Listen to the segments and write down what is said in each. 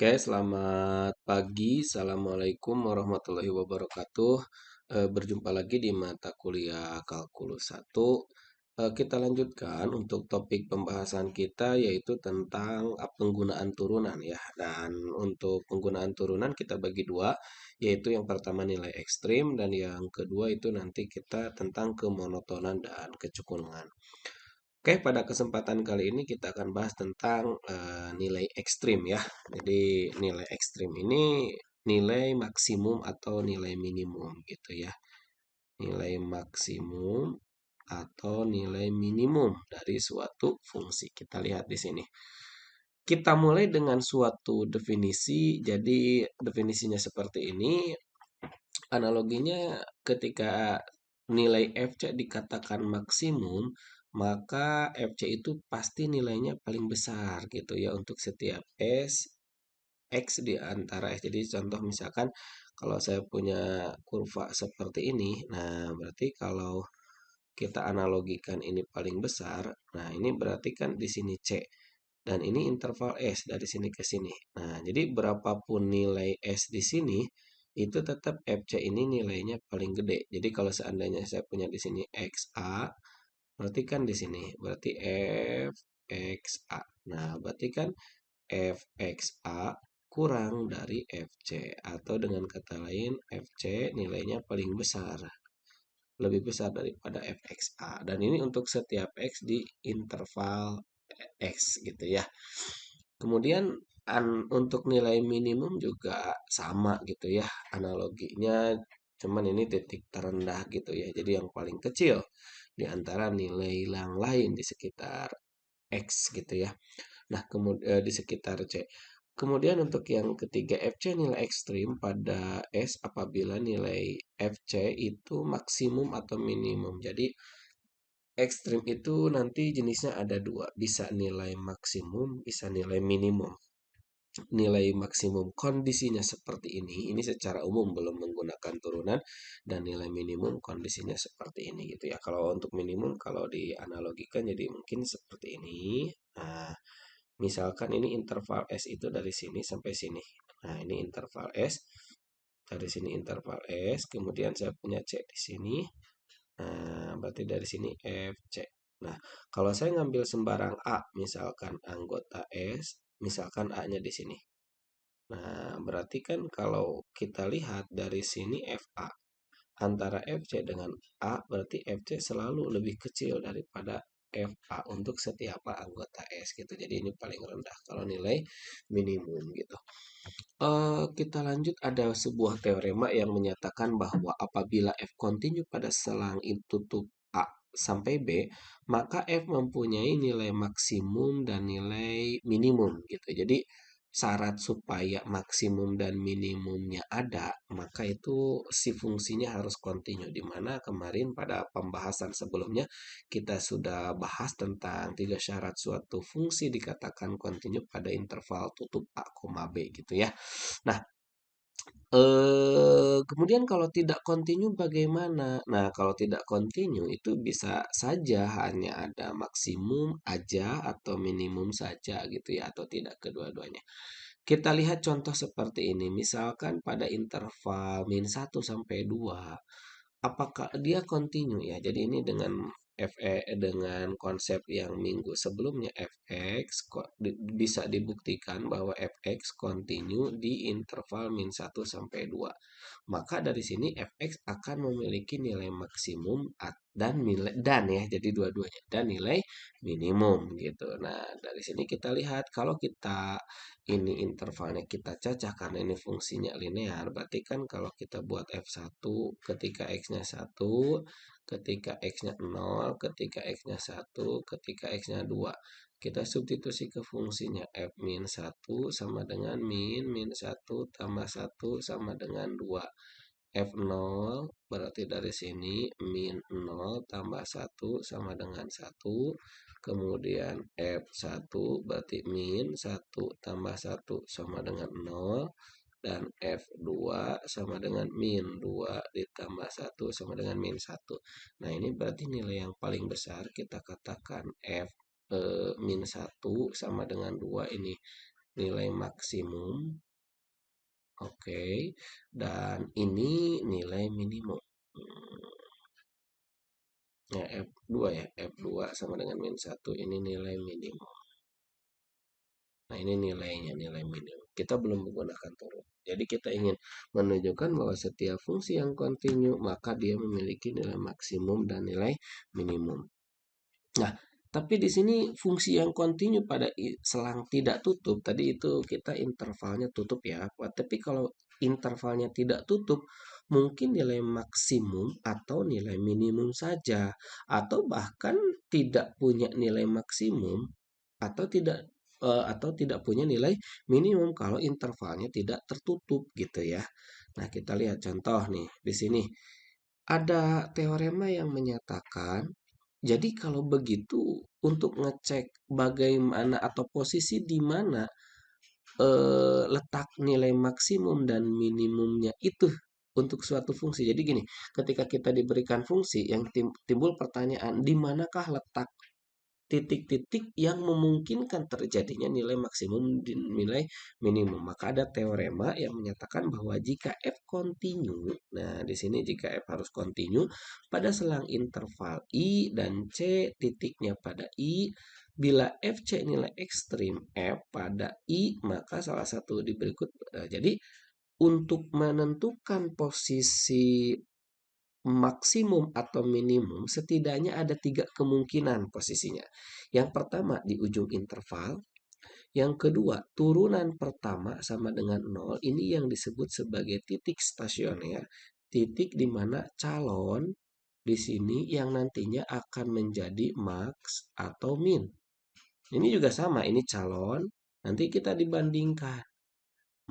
Oke, selamat pagi. Assalamualaikum warahmatullahi wabarakatuh. Berjumpa lagi di mata kuliah Kalkulus 1. Kita lanjutkan untuk topik pembahasan kita yaitu tentang penggunaan turunan ya. Dan untuk penggunaan turunan kita bagi dua, yaitu yang pertama nilai ekstrim dan yang kedua itu nanti kita tentang kemonotonan dan kecukungan. Oke, pada kesempatan kali ini kita akan bahas tentang nilai ekstrim ya. Jadi nilai ekstrim ini nilai maksimum atau nilai minimum gitu ya. Nilai maksimum atau nilai minimum dari suatu fungsi. Kita lihat di sini. Kita mulai dengan suatu definisi. Jadi definisinya seperti ini. Analoginya ketika nilai FC dikatakan maksimum, maka FC itu pasti nilainya paling besar gitu ya untuk setiap X di antara S. Jadi contoh misalkan kalau saya punya kurva seperti ini, nah berarti kalau kita analogikan ini paling besar, nah ini berarti kan di sini C. Dan ini interval S dari sini ke sini. Nah, jadi berapapun nilai S di sini, itu tetap FC ini nilainya paling gede. Jadi kalau seandainya saya punya di sini XA, berarti kan di sini, berarti FXA. Nah, berarti kan FXA kurang dari FC. Atau dengan kata lain, FC nilainya paling besar. Lebih besar daripada FXA. Dan ini untuk setiap X di interval X gitu ya. Kemudian untuk nilai minimum juga sama gitu ya. Analoginya cuman ini titik terendah gitu ya. Jadi yang paling kecil di antara nilai yang lain di sekitar X gitu ya. Nah, kemudian di sekitar C. Kemudian untuk yang ketiga FC nilai ekstrim pada S apabila nilai FC itu maksimum atau minimum. Jadi ekstrim itu nanti jenisnya ada dua, bisa nilai maksimum, bisa nilai minimum. Nilai maksimum kondisinya seperti ini secara umum belum menggunakan turunan, dan nilai minimum kondisinya seperti ini gitu ya. Kalau untuk minimum, kalau dianalogikan jadi mungkin seperti ini. Nah, misalkan ini interval S itu dari sini sampai sini. Nah, ini interval S, dari sini interval S, kemudian saya punya C di sini. Nah, berarti dari sini F, C. Nah, kalau saya ngambil sembarang A, misalkan anggota S, misalkan A-nya di sini. Nah, berarti kan kalau kita lihat dari sini FA antara FC dengan A, berarti FC selalu lebih kecil daripada FA untuk setiap anggota S gitu. Jadi ini paling rendah kalau nilai minimum gitu. Kita lanjut, ada sebuah teorema yang menyatakan bahwa apabila F kontinu pada selang itu tutup A sampai B, maka F mempunyai nilai maksimum dan nilai minimum gitu. Jadi syarat supaya maksimum dan minimumnya ada, maka itu si fungsinya harus kontinu. Di mana kemarin pada pembahasan sebelumnya kita sudah bahas tentang tiga syarat suatu fungsi dikatakan kontinu pada interval tutup A, B gitu ya. Nah, kemudian kalau tidak kontinu bagaimana? Nah, kalau tidak kontinu itu bisa saja hanya ada maksimum aja atau minimum saja gitu ya, atau tidak kedua-duanya. Kita lihat contoh seperti ini. Misalkan pada interval min 1 sampai 2, apakah dia kontinu ya? Jadi ini dengan dengan konsep yang minggu sebelumnya fx bisa dibuktikan bahwa fx kontinu di interval min 1 sampai 2. Maka dari sini fx akan memiliki nilai maksimum dan ya, jadi dua-duanya dan nilai minimum gitu. Nah, dari sini kita lihat kalau kita ini intervalnya kita cacah karena ini fungsinya linear, berarti kan kalau kita buat f1 ketika x-nya 1, ketika x-nya 0, ketika x-nya 1, ketika x-nya 2. Kita substitusi ke fungsinya f min 1 sama dengan min 1 tambah 1 sama dengan 2. F0 berarti dari sini min 0 tambah 1 sama dengan 1. Kemudian F1 berarti min 1 tambah 1 sama dengan 0. Dan F2 sama dengan min 2 ditambah 1 sama dengan min 1. Nah, ini berarti nilai yang paling besar kita katakan F min 1 sama dengan 2 ini. nilai maksimum. Oke, dan ini nilai minimum. Ya, F2 ya. F2 sama dengan min 1. Ini nilai minimum. Nah, ini nilainya, nilai minimum. Kita belum menggunakan turun. Jadi kita ingin menunjukkan bahwa setiap fungsi yang kontinu, maka dia memiliki nilai maksimum dan nilai minimum. Nah, tapi di sini fungsi yang kontinu pada selang tidak tutup, tadi itu kita intervalnya tutup ya. Tapi kalau intervalnya tidak tutup, mungkin nilai maksimum atau nilai minimum saja. Atau bahkan tidak punya nilai maksimum atau tidak punya nilai minimum kalau intervalnya tidak tertutup gitu ya. Nah, kita lihat contoh nih di sini. Ada teorema yang menyatakan jadi kalau begitu untuk ngecek bagaimana atau posisi di mana letak nilai maksimum dan minimumnya itu untuk suatu fungsi. Jadi gini, ketika kita diberikan fungsi yang timbul pertanyaan di manakah letak titik-titik yang memungkinkan terjadinya nilai maksimum dan nilai minimum. Maka ada teorema yang menyatakan bahwa jika F kontinu, nah di sini jika F harus kontinu pada selang interval I dan C titiknya pada I, bila FC nilai ekstrim F pada I, maka salah satu di berikut. Jadi untuk menentukan posisi maksimum atau minimum setidaknya ada 3 kemungkinan posisinya. Yang pertama di ujung interval, yang kedua turunan pertama sama dengan 0, ini yang disebut sebagai titik stasioner, titik di mana calon di sini yang nantinya akan menjadi max atau min. Ini juga sama, ini calon, nanti kita dibandingkan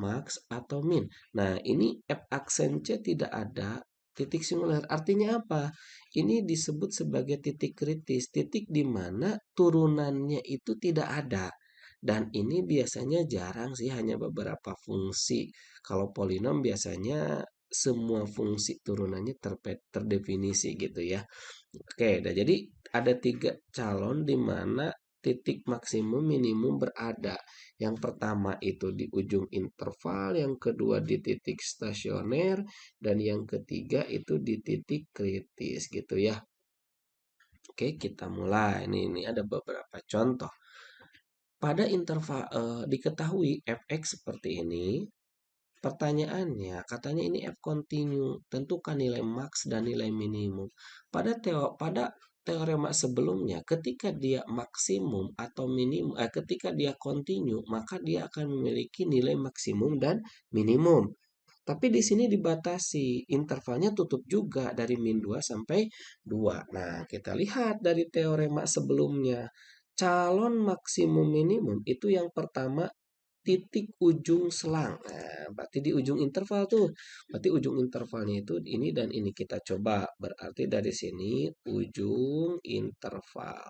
max atau min. Nah, ini F aksen C tidak ada titik singular. Artinya apa? Ini disebut sebagai titik kritis, titik di mana turunannya itu tidak ada. Dan ini biasanya jarang sih, hanya beberapa fungsi. Kalau polinom biasanya semua fungsi turunannya terdefinisi gitu ya. Oke, nah jadi ada 3 calon di mana titik maksimum minimum berada. Yang pertama itu di ujung interval, yang kedua di titik stasioner, dan yang ketiga itu di titik kritis gitu ya. Oke, kita mulai. Ini ada beberapa contoh. Pada interval diketahui fx seperti ini. Pertanyaannya, katanya ini F continue, tentukan nilai max dan nilai minimum. Pada teorema sebelumnya, ketika dia maksimum atau minimum, ketika dia continue, maka dia akan memiliki nilai maksimum dan minimum. Tapi di sini dibatasi, intervalnya tutup juga dari min 2 sampai 2. Nah, kita lihat dari teorema sebelumnya. Calon maksimum minimum itu yang pertama titik ujung selang. Nah, berarti di ujung interval tuh. Berarti ujung intervalnya itu ini dan ini kita coba. Berarti dari sini ujung interval.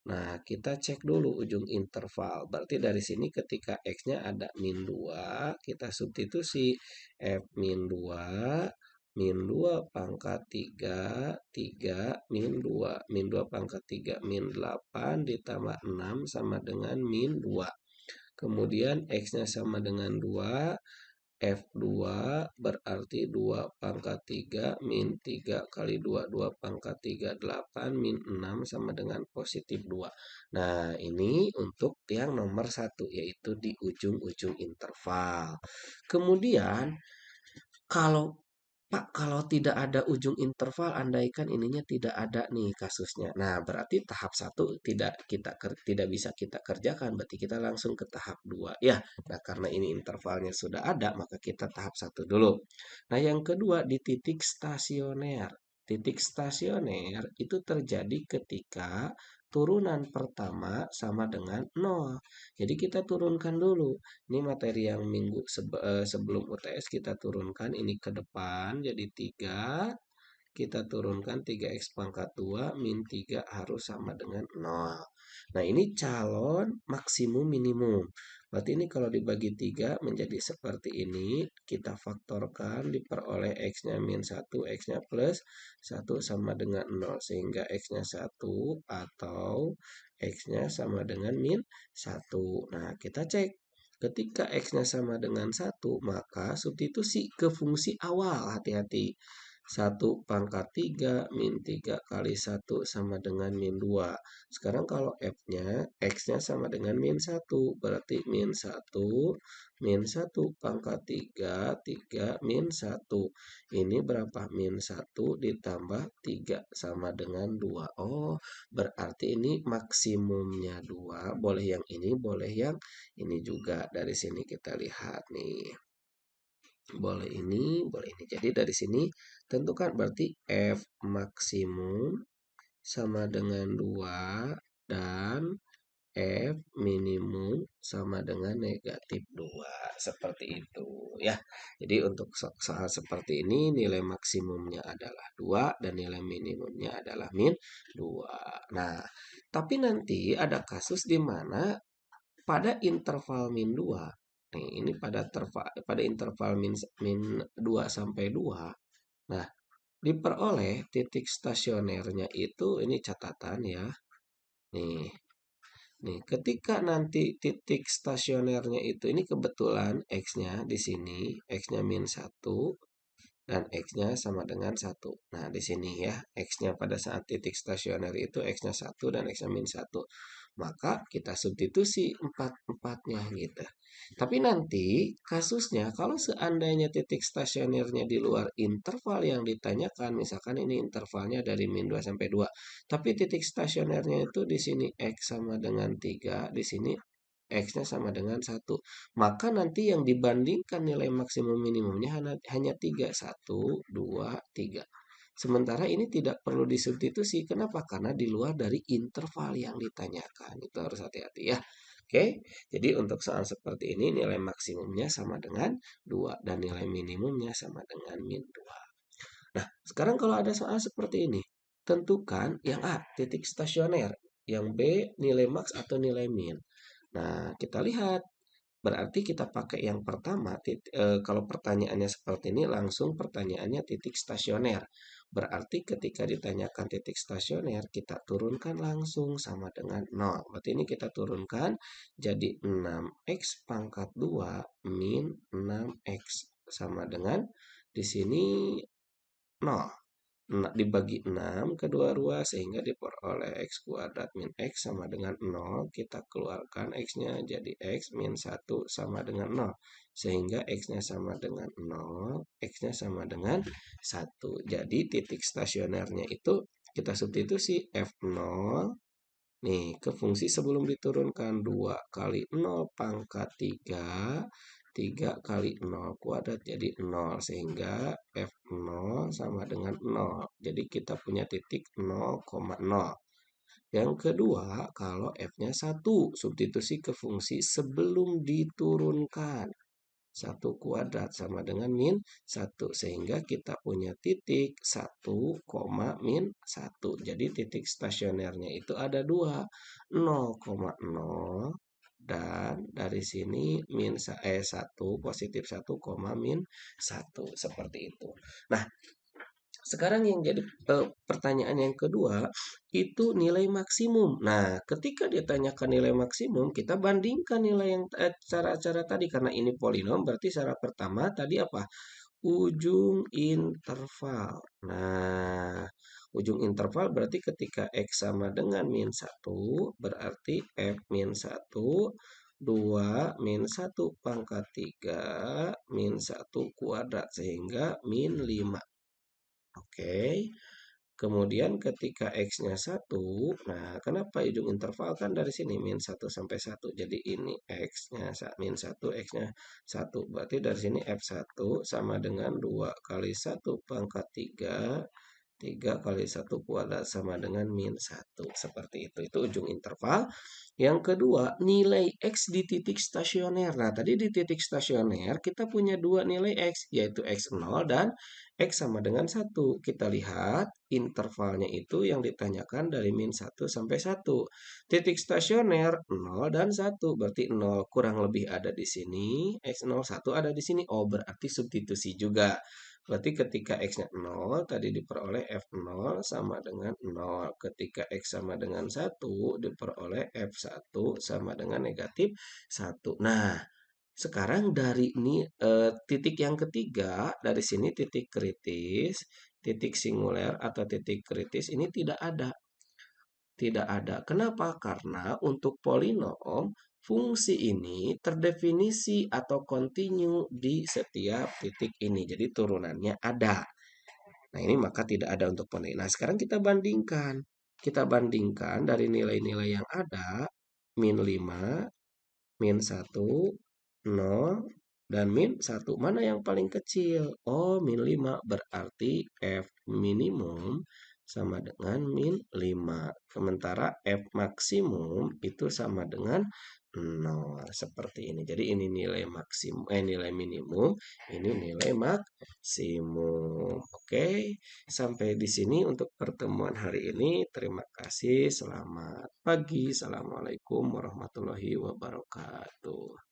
Nah, kita cek dulu ujung interval. Berarti dari sini ketika X-nya ada min 2, kita substitusi F min 2, min 2 pangkat 3, 3, min 2. Min 2 pangkat 3, min 8 ditambah 6 sama dengan min 2. Kemudian X-nya sama dengan 2, F2 berarti 2 pangkat 3 min 3 kali 2, 2 pangkat 3, 8 min 6 sama dengan positif 2. Nah, ini untuk yang nomor 1, yaitu di ujung-ujung interval. Kemudian, kalau Pak, kalau tidak ada ujung interval, andaikan ininya tidak ada nih kasusnya. Nah, berarti tahap 1 tidak bisa kita kerjakan, berarti kita langsung ke tahap 2 ya. Nah, karena ini intervalnya sudah ada, maka kita tahap 1 dulu. Nah, yang kedua di titik stasioner. Titik stasioner itu terjadi ketika turunan pertama sama dengan 0. Jadi kita turunkan dulu. Ini materi yang sebelum UTS kita turunkan ini ke depan jadi 3. Kita turunkan 3x pangkat 2 min 3 harus sama dengan 0. Nah, ini calon maksimum minimum. Berarti ini kalau dibagi 3 menjadi seperti ini. Kita faktorkan diperoleh x-nya min 1, x-nya plus 1 sama dengan 0. Sehingga x-nya 1 atau x-nya sama dengan min 1. Nah, kita cek. ketika X-nya sama dengan satu, maka substitusi ke fungsi awal. Hati-hati. 1 pangkat 3 min 3 kali 1 sama dengan min 2. Sekarang kalau X-nya sama dengan min 1. Berarti min 1, min 1 pangkat 3, 3 min 1. Ini berapa? Min 1 ditambah 3 sama dengan 2. Oh, berarti ini maksimumnya 2. Boleh yang ini, boleh yang ini juga. Dari sini kita lihat nih. Boleh ini, boleh ini. Jadi dari sini tentukan berarti F maksimum sama dengan 2 dan F minimum sama dengan negatif 2. Seperti itu ya. Jadi untuk soal seperti ini nilai maksimumnya adalah 2 dan nilai minimumnya adalah min 2. Nah, tapi nanti ada kasus di mana pada interval min 2. Nih, ini pada interval min 2 sampai 2. Nah, diperoleh titik stasionernya itu ini catatan ya. Nih, ketika nanti titik stasionernya itu ini kebetulan X-nya di sini, X-nya min 1 dan X-nya sama dengan 1. Nah, di sini ya, X-nya pada saat titik stasioner itu X-nya 1 dan X-nya min 1. Maka kita substitusi empat-empatnya gitu. Tapi nanti kasusnya kalau seandainya titik stasionernya di luar interval yang ditanyakan, misalkan ini intervalnya dari min 2 sampai 2. Tapi titik stasionernya itu di sini X sama dengan 3, di sini X-nya sama dengan 1. Maka nanti yang dibandingkan nilai maksimum minimumnya hanya 3. 1, 2, 3. Sementara ini tidak perlu disubstitusi. Kenapa? Karena di luar dari interval yang ditanyakan. Itu harus hati-hati ya. Oke, jadi untuk soal seperti ini nilai maksimumnya sama dengan 2 dan nilai minimumnya sama dengan min 2. Nah, sekarang kalau ada soal seperti ini, tentukan yang A, titik stasioner, yang B, nilai max atau nilai min. Nah, kita lihat. Berarti kita pakai yang pertama, kalau pertanyaannya seperti ini, langsung pertanyaannya titik stasioner. Berarti ketika ditanyakan titik stasioner, kita turunkan langsung sama dengan 0. Berarti ini kita turunkan jadi 6x pangkat 2 min 6x sama dengan di sini 0. Dibagi 6 kedua ruas sehingga diperoleh x kuadrat min x sama dengan 0. Kita keluarkan x-nya jadi x min 1 sama dengan 0. Sehingga x-nya sama dengan 0, x-nya sama dengan 1. Jadi titik stasionernya itu kita substitusi F0. Nih, ke fungsi sebelum diturunkan 2 kali 0 pangkat 3. 3 kali 0 kuadrat jadi 0. Sehingga F0 sama dengan 0. Jadi kita punya titik 0,0. Yang kedua, kalau F-nya 1. Substitusi ke fungsi sebelum diturunkan. 1 kuadrat sama dengan min 1. Sehingga kita punya titik 1, min 1. Jadi titik stasionernya itu ada 2. 0,0 dan dari sini min 1 positif 1, min 1 seperti itu. Nah, sekarang yang jadi pertanyaan yang kedua itu nilai maksimum. Nah, ketika ditanyakan nilai maksimum, kita bandingkan nilai yang cara-cara tadi karena ini polinom berarti cara pertama tadi apa? Ujung interval. Nah, ujung interval berarti ketika X sama dengan min 1 berarti F min 1 2 min 1 pangkat 3 min 1 kuadrat sehingga min 5. Oke. Kemudian ketika X-nya 1, nah kenapa ujung interval kan dari sini min 1 sampai 1. Jadi ini X-nya min 1, X-nya 1. Berarti dari sini F1 sama dengan 2 kali 1 pangkat 3. 3 kali 1 kuadrat sama dengan min 1. Seperti itu. Itu ujung interval. Yang kedua, nilai X di titik stasioner. Nah, tadi di titik stasioner kita punya dua nilai X, yaitu X0 dan X sama dengan 1. Kita lihat intervalnya itu yang ditanyakan dari min 1 sampai 1. Titik stasioner 0 dan 1. Berarti 0 kurang lebih ada di sini. X0, 1 ada di sini. Oh, berarti substitusi juga. Berarti ketika X-nya 0, tadi diperoleh F0 sama dengan 0. Ketika X sama dengan 1, diperoleh F1 sama dengan negatif 1. Nah, Sekarang dari ini titik yang ketiga, dari sini titik kritis, titik singuler atau titik kritis ini tidak ada. Tidak ada. Kenapa? Karena untuk polinom, fungsi ini terdefinisi atau kontinu di setiap titik ini. Jadi turunannya ada. Nah, ini maka tidak ada untuk polinom. Nah, sekarang kita bandingkan. Kita bandingkan dari nilai-nilai yang ada, min 5, min 1, 0, dan min 1. Mana yang paling kecil? Oh, min 5. Berarti F minimum sama dengan min 5. Sementara F maksimum itu sama dengan 0. Seperti ini. Jadi ini nilai maksimum, nilai minimum, ini nilai maksimum. Oke, sampai di sini untuk pertemuan hari ini. Terima kasih. Selamat pagi. Assalamualaikum warahmatullahi wabarakatuh.